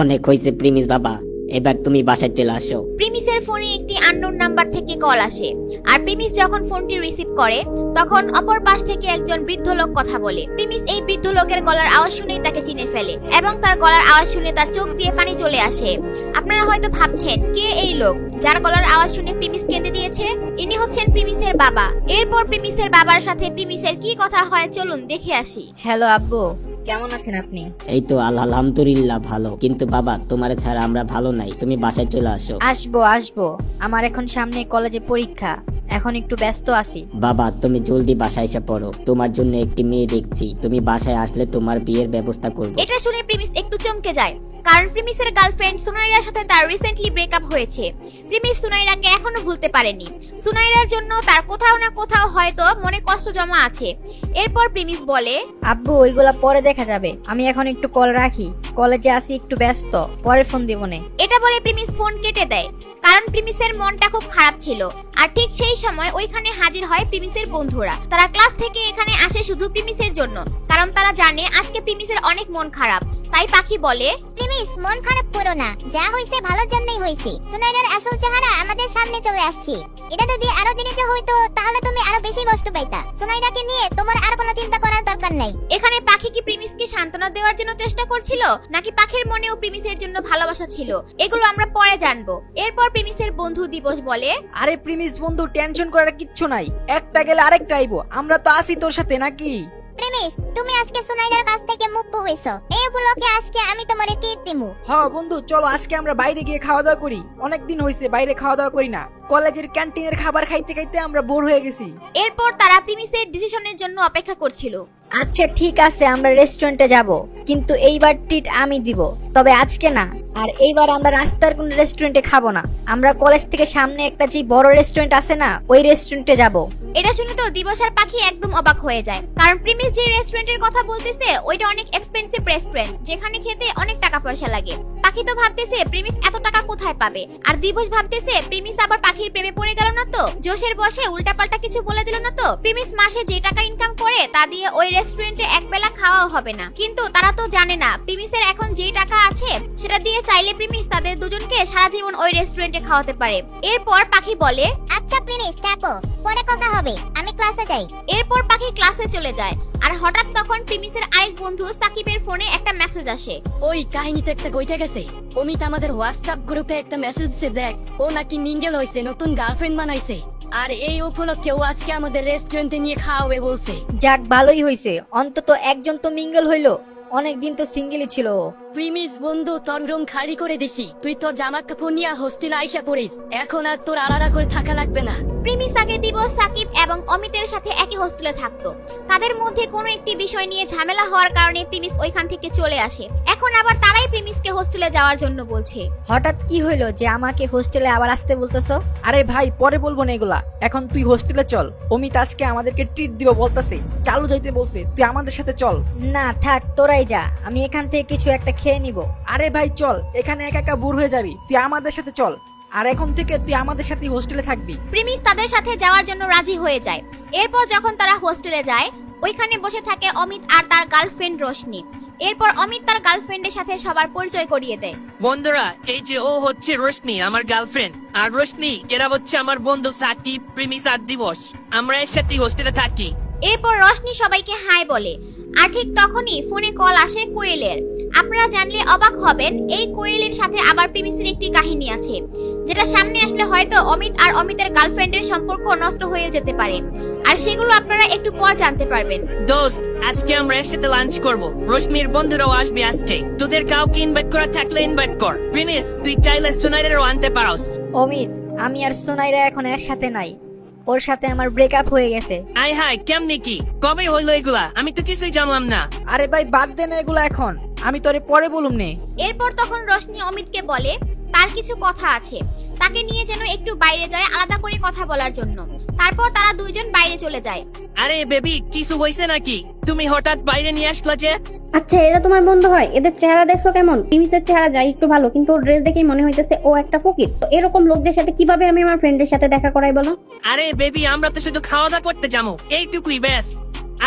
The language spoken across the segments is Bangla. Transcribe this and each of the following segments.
অনেক হয়েছে প্রিমিস বাবা, এবার তুমি বাসায় চলে আসো। প্রিমিসের ফোনে একটি আননোন নাম্বার থেকে কল আসে, আর প্রিমিস যখন ফোনটি রিসিভ করে তখন অপর পাশ থেকে একজন বৃদ্ধ লোক কথা বলে। প্রিমিস এই বৃদ্ধ লোকের গলার আওয়াজ শুনেই তাকে চিনে ফেলে এবং তার গলার আওয়াজ শুনে তার চোখ দিয়ে পানি চলে আসে। আপনারা হয়তো ভাবছেন কে এই লোক যার গলার আওয়াজ শুনে প্রিমিস কেঁদে দিয়েছে? ইনি হচ্ছেন প্রিমিসের বাবা। এরপর প্রিমিসের বাবার সাথে প্রিমিসের কি কথা হয় চলুন দেখে আসি। হ্যালো আব্বু, কেমন আছেন আপনি? এই তো আলহামদুলিল্লাহ ভালো, কিন্তু বাবা তোমার ছাড়া আমরা ভালো নাই, তুমি বাসায় চলে আসো। আসবো, আমার এখন সামনে কলেজে পরীক্ষা, এখন একটু ব্যস্ত আছি। বাবা তুমি জলদি বাসায় এসে পড়ো, তোমার জন্য একটি মেয়ে দেখছি, তুমি বাসায় আসলে তোমার বিয়ের ব্যবস্থা করব। এটা শুনে প্রিমিস একটু চমকে যায়, কারণ প্রিমিসের গার্লফ্রেন্ড সুনাইরার সাথে তার রিসেন্টলি ব্রেকআপ হয়েছে। প্রিমিস সুনাইরাকে এখনো ভুলতে পারেনি। সুনাইরার জন্য তার কোথাও না কোথাও হয়তো মনে কষ্ট জমা আছে। এরপর প্রিমিস বলে, আব্বু ওইগুলা পরে দেখা যাবে, আমি এখন একটু কল রাখি, কলেজে আসি, একটু ব্যস্ত, পরে ফোন দিবনে। এটা বলে প্রিমিস ফোন কেটে দেয়, কারণ প্রিমিসের মনটা খুব খারাপ ছিল। আর ঠিক সেই সময় ওইখানে হাজির হয় প্রিমিসের বন্ধুরা। তারা ক্লাস থেকে এখানে আসে শুধু প্রিমিসের জন্য, কারণ তারা জানে আজকে প্রিমিসের অনেক মন খারাপ। তাই পাখি বলে, প্রিমিস মন খারাপ করো না, যা হইছে ভালোর জন্যই হইছে। সুনাইরার আসল চেহারা আমাদের সামনে চলে আসছে। এটা যদি আরো দেরিতে হইতো তাহলে তুমি আরো বেশি কষ্ট পাইতা। সুনাইরাকে নিয়ে তোমার আর কোনো চিন্তা করার দরকার নাই। এখানে পাখি কি প্রিমিসকে সান্ত্বনা দেওয়ার জন্য চেষ্টা করছিল, নাকি পাখির মনেও প্রিমিসের জন্য ভালোবাসা ছিল, এগুলো আমরা পরে জানবো। এরপর প্রিমিসের বন্ধু দিবস বলে, আরে প্রিমিস বন্ধু, টেনশন করার কিচ্ছু নাই, একটা গেলে আরেকটা আইবো, আমরা তো আছি তোর সাথে নাকি? প্রিমিস তুমি আজকে সুনাইরার কাছ থেকে মুক্ত হইছো, এই উপলক্ষে আজকে আমি তোমারে ট্রিট দিমু। হ্যাঁ বন্ধু, চলো আজকে আমরা বাইরে গিয়ে খাওয়া দাওয়া করি, অনেকদিন হয়েছে বাইরে খাওয়া দাওয়া করি না। কলেজের ক্যান্টিনের খাবার খাইতে খাইতে আমরা বোর হয়ে গেছি। এরপর তারা প্রিমিসের ডিসিশনের জন্য অপেক্ষা করছিল। আচ্ছা ঠিক আছে, আমরা রেস্টুরেন্টে যাব, কিন্তু এইবার ট্রিট আমি দিব, তবে আজকে না। আর এইবার আমরা রাস্তার কোন রেস্টুরেন্টে খাবো না, আমরা কলেজ থেকে সামনে একটা যে বড় রেস্টুরেন্ট আছে না, ওই রেস্টুরেন্টে যাব। এটা শুনে তো দিবস আর পাখি একদম অবাক হয়ে যায়, কারণ প্রিমিস যে রেস্টুরেন্টের কথা বলতেছে ওইটা অনেক এক্সপেন্সিভ রেস্টুরেন্ট, যেখানে খেতে অনেক টাকা পয়সা লাগে। পাখি তো ভাবতেছে প্রিমিস এত টাকা কোথায় পাবে, আর দিবস ভাবতেছে প্রিমিস আবার পাখির প্রেমে পড়ে গেল না তো, জোশের বসে উল্টাপাল্টা কিছু বলে দিল না তো। প্রিমিস মাসে যে টাকা ইনকাম করে তা দিয়ে ওই রেস্টুরেন্টে একবেলা খাওয়াও হবে না। কিন্তু তারা তো জানে না প্রিমিসের এখন যে টাকা আছে সেটা দিয়ে চাইলে প্রিমিস তাদের দুজনকে সারা জীবন ওই রেস্টুরেন্টে খাওয়াতে পারে। এরপর পাখি বলে, আচ্ছা প্রিমিস থাকো, পরে কথা হবে, আমি ক্লাসে যাই। এরপর পাখি ক্লাসে চলে যায়। আর হঠাৎ তখন প্রিমিসের আরেক বন্ধু সাকিবের ফোনে একটা মেসেজ আসে। ওই কাহিনীতে একটা কইতে গেছে, অমিত আমাদের হোয়াটসঅ্যাপ গ্রুপে একটা মেসেজ দিছে, দেখ ও নাকি মিঙ্গেল হইছে, নতুন গার্লফ্রেন্ড বানাইছে, আর এই উপলক্ষে ও আজকে আমাদের রেস্টুরেন্টে নিয়ে খাওয়াবে বলছে। যাক ভালোই হইছে, অন্তত একজন তো মিঙ্গল হইলো, অনেকদিন তো সিঙ্গেলই ছিল ও। প্রিমিস বন্ধু, তোর রুম খালি করে দিছি, তুই তোর জামা কাপড় নিয়ে হোস্টেলে আইসা পড়িস, এখন আর তোর আলাদা করে থাকা লাগবে না। প্রিমিস আগে দিবস, সাকিব এবং অমিতের সাথে একই হোস্টেলে থাকতো। তাদের মধ্যে কোনো একটি বিষয় নিয়ে ঝামেলা হওয়ার কারণে প্রিমিস ওইখান থেকে চলে আসে। এখন আবার তারাই প্রিমিসকে হোস্টেলে যাওয়ার জন্য বলছে। হঠাৎ কি হইলো যে আমাকে হোস্টেলে আবার আসতে বলতেছো? আরে ভাই পরে বলবো না এগুলা, এখন তুই হোস্টেলে চল, অমিত আজকে আমাদেরকে ট্রিট দিব বলতাছে, চালু যাইতে বলছে, তুই আমাদের সাথে চল। না থাক, তোরাই যা, আমি এখান থেকে কিছু একটা খেয়ে নিব। আরে ভাই চল, এখানে একা একা বোর হয়ে যাবি, তুই আমাদের সাথে চল, আর এখন থেকে তুই আমাদের সাথে হোস্টেলে থাকবি। প্রিমিস তাদের সাথে যাওয়ার জন্য রাজি হয়ে যায়। এরপর যখন তারা হোস্টেলে যায়, ওইখানে বসে থাকে অমিত আর তার গার্লফ্রেন্ড রোশনি। এরপর অমিত তার গার্লফ্রেন্ডের সাথে সবার পরিচয় করিয়ে দেয়। বন্ধুরা, এই যে ও হচ্ছে রোশনি, আমার গার্লফ্রেন্ড, আর রোশনি এরা হচ্ছে আমার বন্ধু সাকিব, প্রিমিস আর দিবস, আমরা এর সাথে হোস্টেলে থাকি। এরপর রোশনি সবাইকে হাই বলে, আর ঠিক তখনই ফোনে কল আসে কোয়েলের। আপনারা জানলে অবাক হবেন, এই কোয়েলের সাথে আবার প্রিমিসের একটি কাহিনী আছে, যেটা সামনে আসলে হয়তো অমিত আর অমিতের গার্লফ্রেন্ডের সম্পর্ক নষ্ট হয়ে যেতে পারে, আর সেগুলো আপনারা একটু পর জানতে পারবেন। দোস্ত, আজকে আমরা একসাথে লাঞ্চ করব, রোশনির বন্ধুরাও আসবে আজকে, তোদের কাউকে ইনভাইট করা থাকলে ইনভাইট কর। প্রিমিস তুই চাইলে সুনাইরেরও আনতে পারোস। অমিত, আমি আর সোনাইরা এখন একসাথে নাই, ওর সাথে আমার ব্রেকআপ হয়ে গেছে। আয় হায়, কেমনি কি, কবে হইলো এগুলা? আমি তো কিছুই জানলাম না। আরে ভাই বাদ দে না এগুলা, এখন আমি তোরে পরে বলুম নে। এরপর তখন রোশনি অমিতকে বলে তার কিছু কথা আছে, তাকে নিয়ে যেন একটু বাইরে যায় আলাদা করে কথা বলার জন্য। তারপর তারা দুইজন বাইরে চলে যায়। আরে বেবি, কিছু হয়েছে নাকি? তুমি হঠাৎ বাইরে নিয়ে আসলা যে? আচ্ছা এরা তোমার বন্ধু হয়? এদের চেহারা দেখছো কেমন? প্রিমিসের চেহারা যাই একটু ভালো, কিন্তু ওর ড্রেস দেখেই মনে হইতেছে ও একটা ফকির। তো এরকম লোকদের সাথে কিভাবে আমি আমার ফ্রেন্ডের সাথে দেখা করাই বলো? আরে বেবি, আমরা তো শুধু খাওয়া দাওয়া করতে যাবো, এইটুকুই ব্যাস।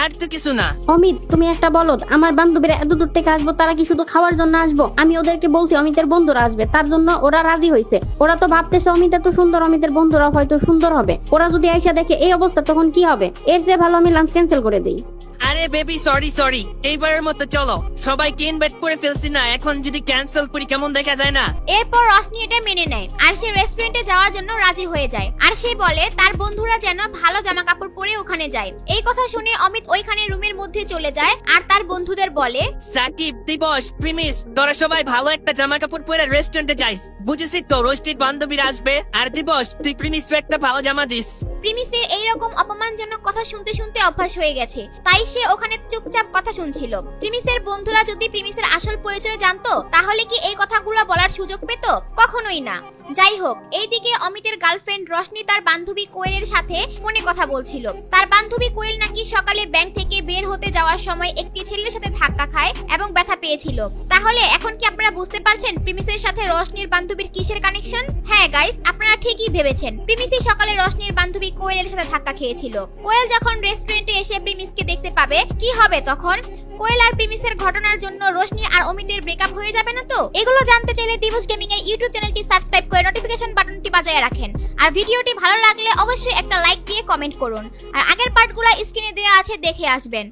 আর তো কিছু না। অমিত তুমি একটা বলদ, আমার বান্ধবীরা এত দূর থেকে আসবো, তারা কি শুধু খাওয়ার জন্য আসবো? আমি ওদেরকে বলছি অমিতের বন্ধুরা আসবে, তার জন্য ওরা রাজি হয়েছে। ওরা তো ভাবতেছে অমিত এত সুন্দর, অমিতের বন্ধুরা হয়তো সুন্দর হবে। ওরা যদি আইসা দেখে এই অবস্থা, তখন কি হবে? এর চেয়ে ভালো আমি লাঞ্চ ক্যান্সেল করে দিই। আরে বেবি সরি, এইবারের মতো চলো, সবাইকে ইনভাইট করে ফেলছি না, এখন যদি ক্যান্সেল করি কেমন দেখা যায় না? এরপর রশনি এটা মেনে নেয় আর সে রেস্টুরেন্টে যাওয়ার জন্য রাজি হয়ে যায়। আর সে বলে তার বন্ধুরা যেন ভালো জামা কাপড় পরে ওখানে যায়। এই কথা শুনে অমিত ওইখানে রুমের মধ্যে চলে যায় আর তার বন্ধুদের বলে, সাকিব, দিবস, প্রিমিস, তোরা সবাই ভালো একটা জামা কাপড় পরে রেস্টুরেন্টে যাইস। বুঝেছি তো, রোস্টেড বান্ধবীরা আসবে। আর দিবস, তুই প্রিমিস একটা ভালো জামা দিস। প্রিমিসের এইরকম অপমানজনক কথা শুনতে শুনতে অভ্যাস হয়ে গেছে, তাই সে ওখানে চুপচাপ কথা শুনছিল। প্রিমিসের বন্ধুরা যদি প্রিমিসের আসল পরিচয় জানতো, তাহলে কি এই কথাগুলো বলার সুযোগ পেত? কখনোই না। যাই হোক, এইদিকে অমিতের গার্লফ্রেন্ড রশনি তার বান্ধবী কোয়েলের সাথে ফোনে কথা বলছিল। তার বান্ধবী কোয়েল নাকি সকালে ব্যাংক থেকে বের হতে যাওয়ার সময় একটি ছেলের সাথে ধাক্কা খায় এবং ব্যথা পেয়েছিল। তাহলে এখন কি আপনারা বুঝতে পারছেন প্রিমিসের সাথে রশনির বান্ধবীর কিসের কানেকশন? হ্যাঁ গাইস, আপনারা ঠিকই ভেবেছেন, প্রিমিসই সকালে রশনির বান্ধবী কোয়েলের সাথে ধাক্কা খেয়েছিল। কোয়েল যখন রেস্টুরেন্টে এসে প্রিমিসকে দেখতে পাবে, কি হবে তখন? কোয়েল আর প্রিমিসের ঘটনার জন্য রশনি আর অমিতের ব্রেকআপ হয়ে যাবে না তো? এগুলো জানতে চাইলে দিবস গেমিং এর ইউটিউব চ্যানেলটি সাবস্ক্রাইব করে নোটিফিকেশন বাটনটি বাজায় রাখেন। আর ভিডিওটি ভালো লাগলে অবশ্যই একটা লাইক দিয়ে কমেন্ট করুন। আর আগের পার্টগুলো স্ক্রিনে দেওয়া আছে, দেখে আসবেন।